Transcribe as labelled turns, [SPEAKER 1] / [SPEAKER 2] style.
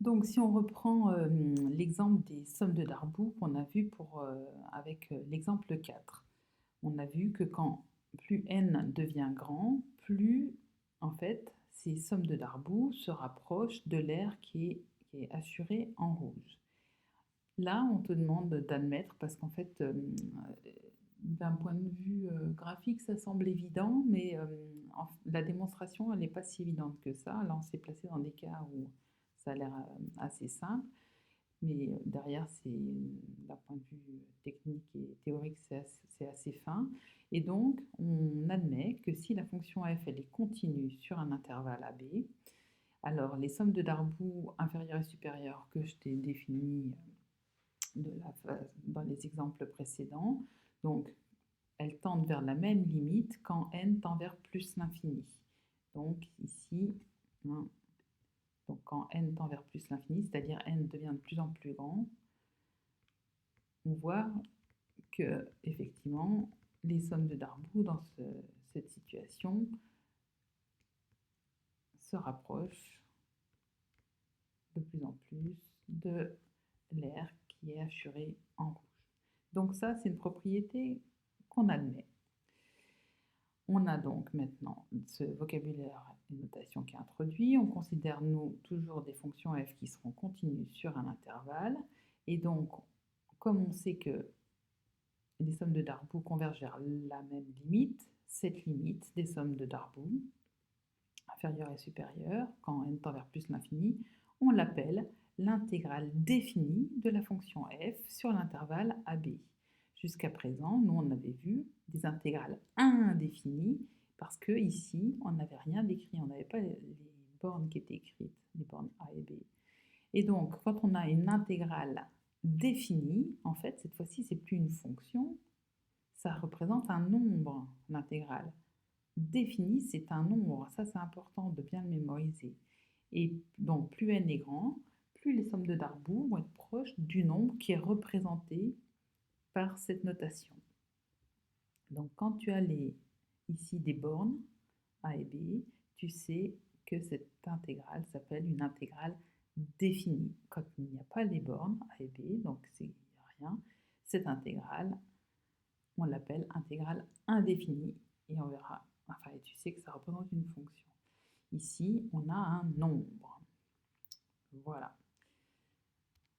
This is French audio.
[SPEAKER 1] Donc, si on reprend l'exemple des sommes de Darboux qu'on a vu avec l'exemple 4, on a vu que quand plus n devient grand, plus en fait ces sommes de Darboux se rapprochent de l'aire qui est assurée en rouge. Là, on te demande d'admettre parce qu'en fait, d'un point de vue graphique, ça semble évident, mais la démonstration, elle n'est pas si évidente que ça. Là, on s'est placé dans des cas où ça a l'air assez simple, mais derrière, d'un point de vue technique et théorique, c'est assez fin. Et donc, on admet que si la fonction f, elle est continue sur un intervalle AB, alors les sommes de Darboux inférieures et supérieures que je t'ai définies dans les exemples précédents, donc elles tendent vers la même limite quand n tend vers plus l'infini. Donc ici, hein, donc quand n tend vers plus l'infini, c'est-à-dire n devient de plus en plus grand, on voit que effectivement les sommes de Darboux dans cette situation se rapprochent de plus en plus de l'aire qui est assurée en rouge. Donc ça, c'est une propriété qu'on admet. On a donc maintenant ce vocabulaire et notation qui est introduit. On considère, nous, toujours des fonctions f qui seront continues sur un intervalle. Et donc, comme on sait que les sommes de Darboux convergent vers la même limite, cette limite des sommes de Darboux, inférieure et supérieure, quand n tend vers plus l'infini, on l'appelle l'intégrale définie de la fonction f sur l'intervalle AB. Jusqu'à présent, nous, on avait vu des intégrales indéfinies parce que ici, on n'avait rien décrit, on n'avait pas les bornes qui étaient écrites, les bornes A et B. Et donc, quand on a une intégrale définie, en fait, cette fois-ci, c'est plus une fonction, ça représente un nombre, l'intégrale. Défini, c'est un nombre, ça c'est important de bien le mémoriser. Et donc, plus n est grand, plus les sommes de Darboux vont être proches du nombre qui est représenté par cette notation. Donc quand tu as ici des bornes A et B, tu sais que cette intégrale s'appelle une intégrale définie. Quand il n'y a pas les bornes A et B, donc c'est rien, cette intégrale, on l'appelle intégrale indéfinie et on verra, enfin et tu sais que ça représente une fonction. Ici, on a un nombre. Voilà.